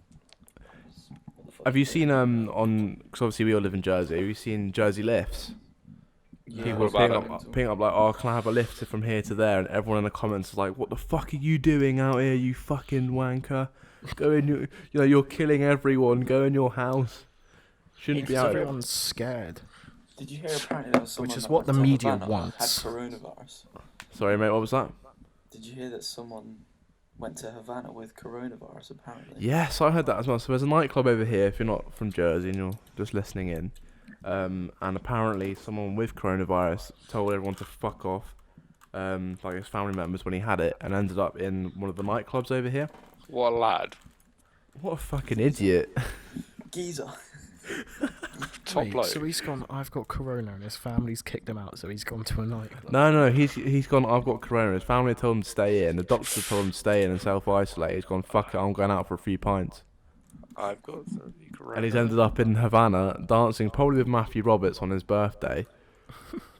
What the fuck Have you is seen going on? Because obviously we all live in Jersey. Have you seen Jersey lifts? Yeah, People what about picking up like, oh, can I have a lift from here to there? And everyone in the comments is like, what the fuck are you doing out here, you fucking wanker? Go in, you're killing everyone. Go in your house. Shouldn't be Because out. everyone's scared. Did you hear apparently there was someone Which is that what went the to media Havana wants. had coronavirus? Sorry, mate. What was that? Did you hear that someone went to Havana with coronavirus apparently? Yes, I heard that as well. So there's a nightclub over here. If you're not from Jersey and you're just listening in, and apparently someone with coronavirus told everyone to fuck off, like his family members when he had it, and ended up in one of the nightclubs over here. What a lad. What a fucking idiot! Geezer. Top Wait, bloke. so he's gone, I've got corona, and his family's kicked him out, so he's gone to a nightclub. No, he's gone. I've got corona. His family told him to stay in. The doctor told him to stay in and self-isolate. He's gone. Fuck it. I'm going out for a few pints. I've got the corona. And he's ended up in Havana dancing probably with Matthew Roberts on his birthday,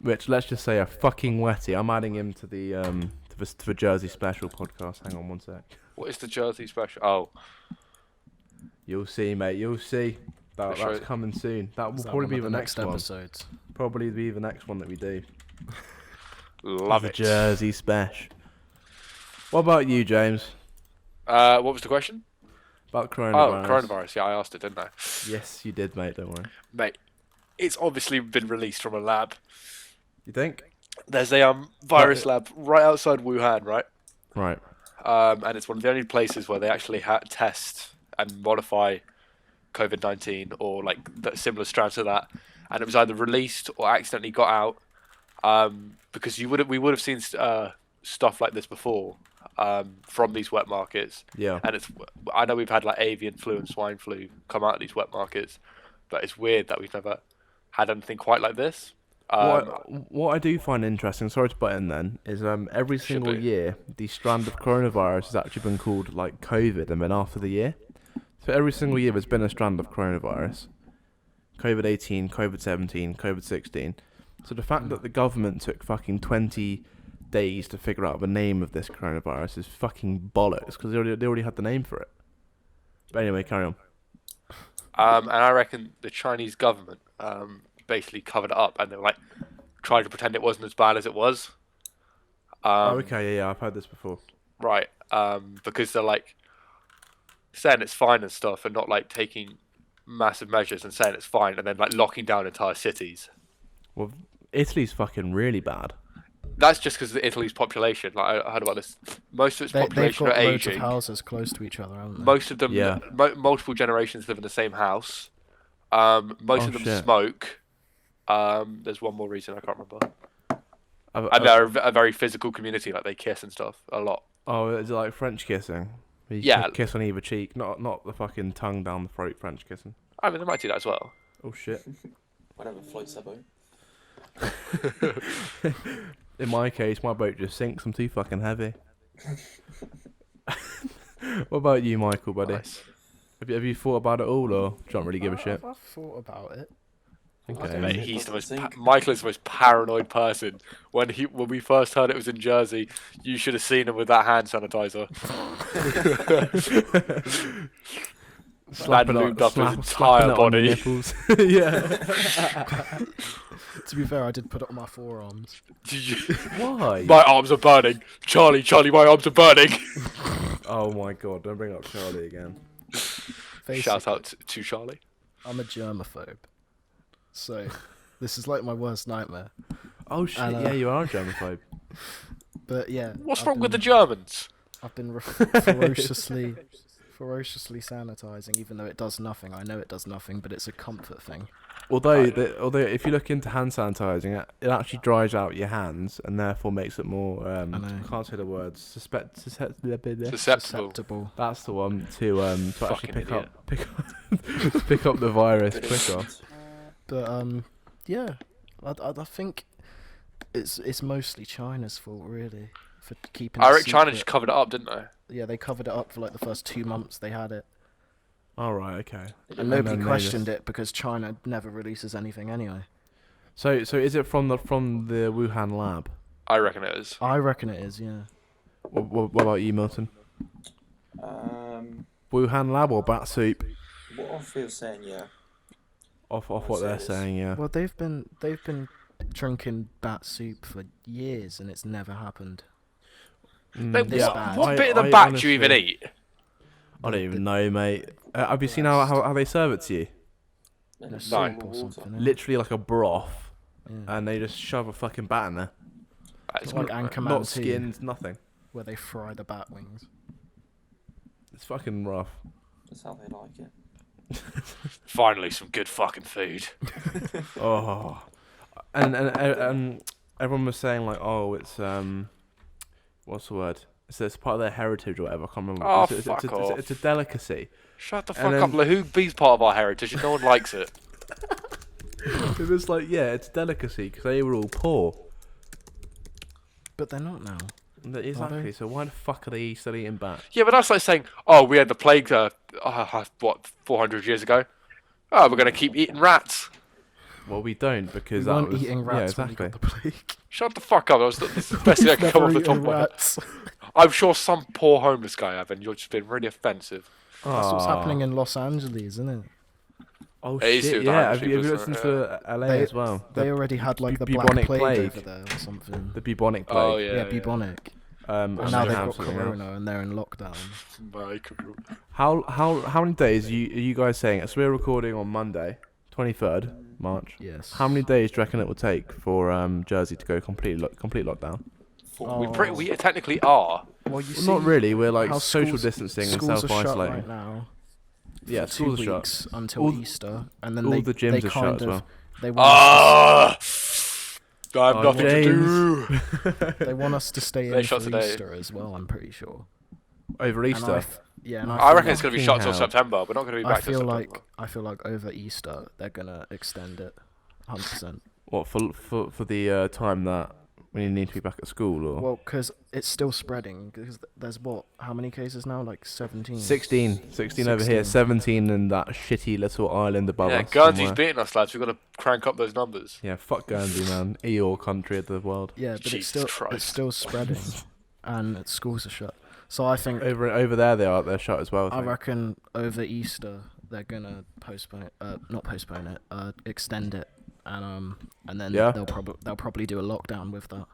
which let's just say a fucking wetty. I'm adding him to the Jersey Special podcast. Hang on one sec. What is the Jersey special? Oh, You'll see, mate. You'll see. That's Sure. coming soon. That will Is that probably one be of the next one. episodes? Probably be the next one that we do. love The it. Jersey Special. What about you, James? What was the question? About coronavirus. Oh, coronavirus. Yeah, I asked it, didn't I? Yes, you did, mate. Don't worry. Mate, it's obviously been released from a lab. You think? There's a virus lab right outside Wuhan, right? Right. And it's one of the only places where they actually test and modify COVID-19 or like similar strands of that. And it was either released or accidentally got out, because we would have seen stuff like this before, from these wet markets. Yeah. And I know we've had like avian flu and swine flu come out of these wet markets, but it's weird that we've never had anything quite like this. What I do find interesting, sorry to butt in then, is every single be. year the strand of coronavirus has actually been called like COVID and then after the year. So every single year there's been a strand of coronavirus. COVID-18, COVID-17, COVID-16. So the fact that the government took fucking 20 days to figure out the name of this coronavirus is fucking bollocks because they already had the name for it. But anyway, carry on. And I reckon the Chinese government basically covered it up and they were like tried to pretend it wasn't as bad as it was. Okay, yeah, I've heard this before. Right. Because they're like saying it's fine and stuff and not like taking massive measures and saying it's fine and then like locking down entire cities. Well, Italy's fucking really bad. That's just because of Italy's population. Like I heard about this. Most of its They've population got are loads of aging. houses close to each other, haven't they? Most of them, Yeah. multiple generations live in the same house. Most of them shit. smoke. There's one more reason I can't remember. I've- And they're a very physical community. Like they kiss and stuff a lot. Oh, is it like French kissing? You Yeah. kiss on either cheek, not the fucking tongue down the throat French kissing. I mean, they might do that as well. Oh shit. Whatever floats their boat. In my case, my boat just sinks. I'm too fucking heavy. What about you, Michael, buddy? Nice. Have you thought about it all, or do you not really give a shit? I've thought about it. Okay. Mate, It he's the most. doesn't sink. Michael is the most paranoid person. When we first heard it was in Jersey, you should have seen him with that hand sanitizer. Slapping lubed it- up his slapping entire it on body. your nipples. Yeah. To be fair, I did put it on my forearms. Why? My arms are burning. Charlie, my arms are burning. Oh my god! Don't bring up Charlie again. Basically, Shout out to Charlie. I'm a germaphobe. So, this is like my worst nightmare. Oh shit! And, Yeah, you are a germaphobe. But yeah. What's I've wrong with the been- Germans? I've been ferociously sanitizing, even though it does nothing. I know it does nothing, but it's a comfort thing. Although if you look into hand sanitizing, it actually dries out your hands and therefore makes it more. I know. can't say the words. Susceptible. Susceptible. That's the one to actually Fucking pick idiot. up the virus quicker. But yeah, I think it's mostly China's fault, really, for keeping. I it reckon China secret. just covered it up, didn't they? Yeah, they covered it up for like the first 2 months they had it, All right, okay. and nobody then they questioned just- it because China never releases anything anyway. So is it from the Wuhan lab? I reckon it is. I reckon it is, yeah. What about you, Milton? Um, Wuhan lab or bat soup? what I feel saying, yeah. Off I'd what say they're it is. saying, yeah. Well, they've been drinking bat soup for years, and it's never happened. Mate, this what bad. what bit of the I bat do you even honestly- eat? I don't even know, mate. Have you seen how they serve it to you? In a No. soup or something. innit? Literally like a broth, Yeah. and they just shove a fucking bat in there. It's Like gr- Anchorman Not 2, skins, nothing. where they fry the bat wings. It's fucking rough. That's how they like it. Finally, some good fucking food. Oh, and everyone was saying like, oh, it's what's the word? It's part of their heritage or whatever. I can't remember. Oh, It's fuck off. it's a delicacy. Shut the And fuck then- up. Like, who be's part of our heritage and no one likes it? It was like, yeah, it's a delicacy because they were all poor. But they're not now. Exactly. So why the fuck are they still eating bat? Yeah, but that's like saying, oh, we had the plague, what, 400 years ago? Oh, we're going to keep eating rats. Well, we don't We because that weren't was eating rats yeah, when we exactly. got the plague. Shut the fuck up. This is the best thing I can come off the top of Never my head. eaten rats. I'm sure some poor homeless guy have, and you're just being really offensive. That's what's Aw. happening in Los Angeles, isn't it? Oh It is shit! too, the Yeah, homeless have you people, listened isn't to LA as well? They already had like the bubonic black plague, plague. over there or something. The bubonic plague. Oh, yeah. bubonic. And And now they they've have got something else. corona and they're in lockdown. How many days are you guys saying? So we're recording on Monday, 23rd March. Yes. How many days do you reckon it will take for Jersey to go complete lockdown? We technically are. Well, you Well, see not really. We're like how social schools- distancing and schools are shut self-isolating. right now. Yeah, for schools 2 are shut. weeks until All- Easter, and then all they the gyms they are shut kind as of well. they want us I have Oh, nothing to do. to, they want us to stay They in shut for today. Easter as well. I'm pretty sure. Over And Easter. and I feel reckon it's like- going to be Fucking shut till hell. September. We're not going to be I back till feel September. like over Easter they're gonna extend it, 100%. What for the time that we need to be back at school or Well, because it's still spreading. Because there's how many cases now? Like 17. 16 over here, 16. 17 in that shitty little island above Yeah, us. Guernsey's somewhere. beating us, lads. We've got to crank up those numbers. Yeah, fuck Guernsey, man. Eeyore country of the world. Yeah, but Jesus it's Christ. still spreading, and schools are shut. So I think Over there they're shut as well. I I think. reckon over Easter they're gonna not postpone it, extend it, and then Yeah. they'll probably do a lockdown with that.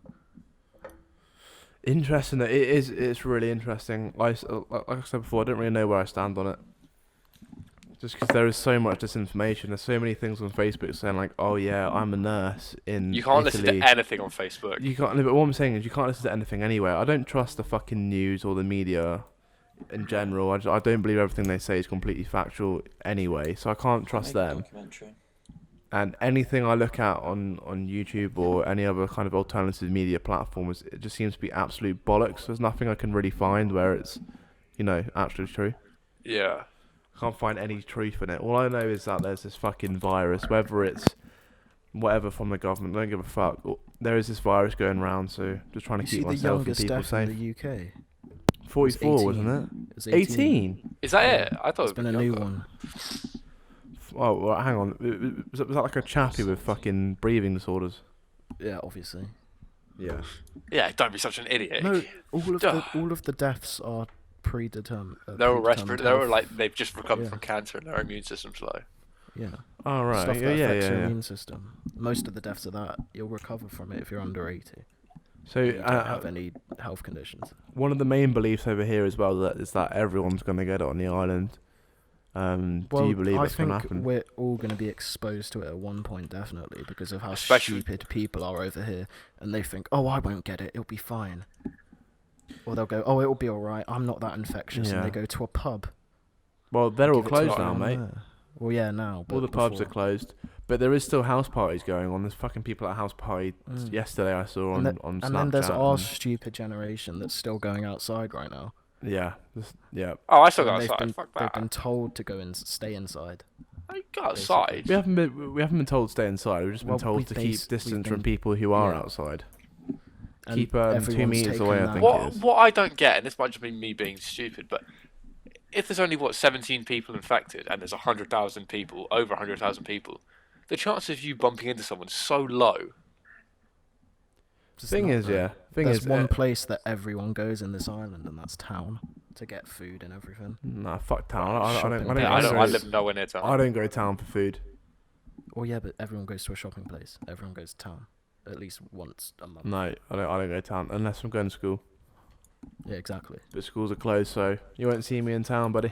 Interesting. It's really interesting. Like I said before, I don't really know where I stand on it. Just because there is so much disinformation. There's so many things on Facebook saying like, "Oh yeah, I'm a nurse in You can't Italy." listen to anything on Facebook. You can't. But what I'm saying is, you can't listen to anything anywhere. I don't trust the fucking news or the media in general. I don't believe everything they say is completely factual anyway. So I can't trust Make a them. documentary. And anything I look at on YouTube or any other kind of alternative media platforms, it just seems to be absolute bollocks. There's nothing I can really find where it's, actually true. Yeah. I can't find any truth in it. All I know is that there's this fucking virus, whether it's whatever from the government, I don't give a fuck. There is this virus going around, so just trying to You see keep the myself and youngest people death safe. in the UK. 44, wasn't it? It was 18? Is that it? I thought It's it been was a new younger. one. Oh, well, hang on. Was that like a chappie with fucking breathing disorders? Yeah, obviously. Yeah. Yeah, don't be such an idiot. No, all Duh. of the deaths are predetermined. They're all respiratory. They're all like they've just recovered Yeah. from cancer and their immune system's low. Yeah. Oh, right. Stuff Yeah, that yeah, affects your yeah. immune system. Most of the deaths are that. You'll recover from it if you're under 80. So, You don't have any health conditions. one of the main beliefs over here as well is that everyone's going to get it on the island. Do you believe I it's going to think happen? we're all going to be exposed to it at one point, definitely, because of how Especially- stupid people are over here, and they think, "Oh, I won't get it. It'll be fine," or they'll go, "Oh, it'll be all right. I'm not that infectious," and Yeah. they go to a pub. Well, they're all give it to closed someone now, mate. there. Well, yeah, now. But All the pubs are before. closed. But there is still house parties going on. There's fucking people at a house party Mm. yesterday I saw on And, on Snapchat. and then there's our and- stupid generation that's still going outside right now. yeah. Yeah. Oh, I still go And outside. Fuck they've that. been told to go and stay inside. I go outside. We haven't been told to stay inside. We've just been Well, told we've to been- keep we've distance been- from people who are yeah. outside. And Keep 2 everyone's meters taken away, I that- think What it is. what I don't get, and this might just be me being stupid, but if there's only 17 people infected and there's 100,000 people, over 100,000 people, the chance of you bumping into someone's so low. Just Thing not is, there. yeah. Thing There's is, one place that everyone goes in this island, and that's town, to get food and everything. Nah, fuck town. I Shopping don't. place. I go- live nowhere near town. I don't go town for food. Well, yeah, but everyone goes to a shopping place. Everyone goes to town, at least once a month. No, I don't go town unless I'm going to school. Yeah, exactly. But schools are closed, so you won't see me in town, buddy.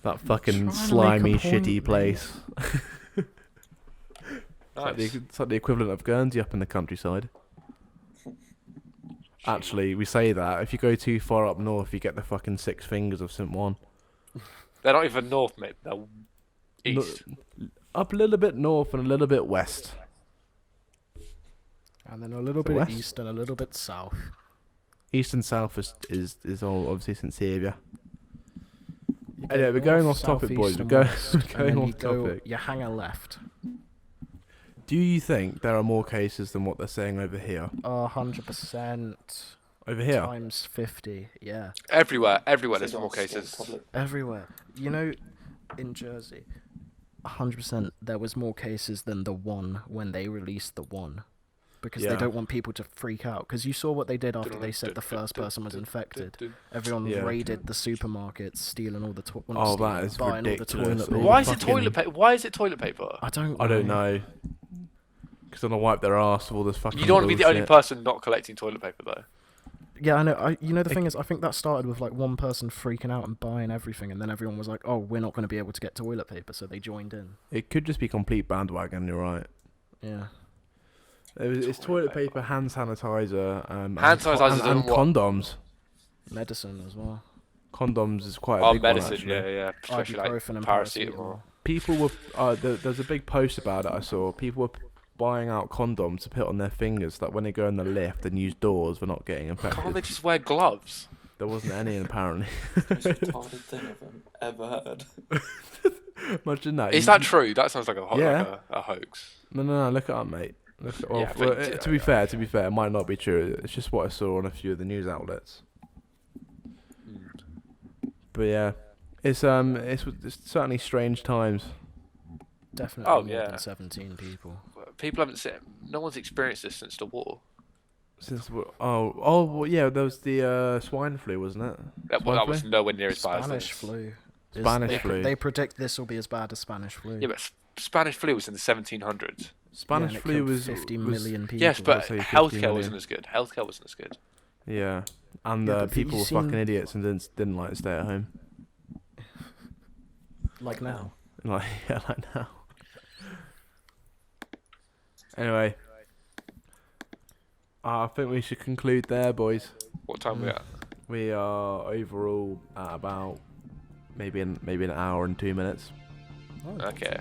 That fucking Trying to slimy, make a point, shitty mate. place. Nice. It's like the equivalent of Guernsey up in the countryside. Actually, we say that. If you go too far up north, you get the fucking six fingers of St. Juan. They're not even north, mate. They're east. Up a little bit north and a little bit west. And then a little The bit west? east and a little bit south. East and south is all obviously St. Saviour. You Anyway, go we're going north, off topic, south, boys. east, We're and going- west, we're and going then off you go, topic. you hang a left. Do you think there are more cases than what they're saying over here? 100% Over here? times 50. Yeah, Everywhere there's Sit more on scared cases. public. everywhere. You know, in Jersey, 100% there was more cases than the one when they released the one. Because Yeah. they don't want people to freak out. Because you saw what they did after they said the first person was infected. Everyone Yeah. raided the supermarkets, stealing all the Oh, that is buying ridiculous. all the toilet paper. Why is it Fucking- toilet paper? Why is it toilet paper? I don't know. Because they want to wipe their ass with all this fucking You don't want to be the only bullshit. person not collecting toilet paper, though. Yeah, I know. You know, the thing is, I think that started with like one person freaking out and buying everything, and then everyone was like, "Oh, we're not going to be able to get toilet paper," so they joined in. It could just be complete bandwagon, you're right. Yeah. It's toilet paper, hand sanitizer, Hand sanitizer and doesn't what? condoms. Medicine as well. Condoms is quite a Oh, big medicine, one, actually. yeah. Especially like Ibuprofen and paracetamol. People were there's a big post about it I saw. People were buying out condoms to put on their fingers so that when they go in the lift and use doors, they're not getting infected. Can't they just wear gloves? There wasn't any, apparently. Most retarded thing I've ever heard. Imagine that. Is that true? That sounds like a Yeah. like a hoax. No, look it up, mate. Well, Yeah, but- to be fair, it might not be true. It's just what I saw on a few of the news outlets. But yeah, it's certainly strange times. Definitely Oh, more yeah. than 17 people. People haven't seen. No one's experienced this since the war. Well, yeah, there was the swine flu, wasn't it? That Swine was flu? nowhere near as bad as Spanish this. flu. Spanish flu. They predict this will be as bad as Spanish flu. Yeah, but Spanish flu was in the 1700s. Spanish and it flu killed was 50 was- million people. Yes, but say 50 healthcare million. wasn't as good. Healthcare wasn't as good. Yeah, and Yeah, but people you were seen- fucking idiots and didn't like to stay at home. Like now. Like yeah, like now. Anyway, I think we should conclude there, boys. What time we at? We are overall at about maybe an hour and 2 minutes. Okay.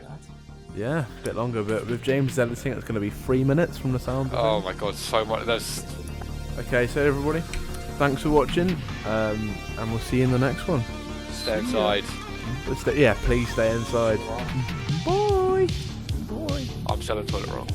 Yeah, a bit longer, but with James' editing, it's going to be 3 minutes from the sound. of Oh things. my god, so much. There's Okay, so everybody, thanks for watching, and we'll see you in the next one. stay inside. Yeah, please stay inside. Bye. I'm selling toilet roll.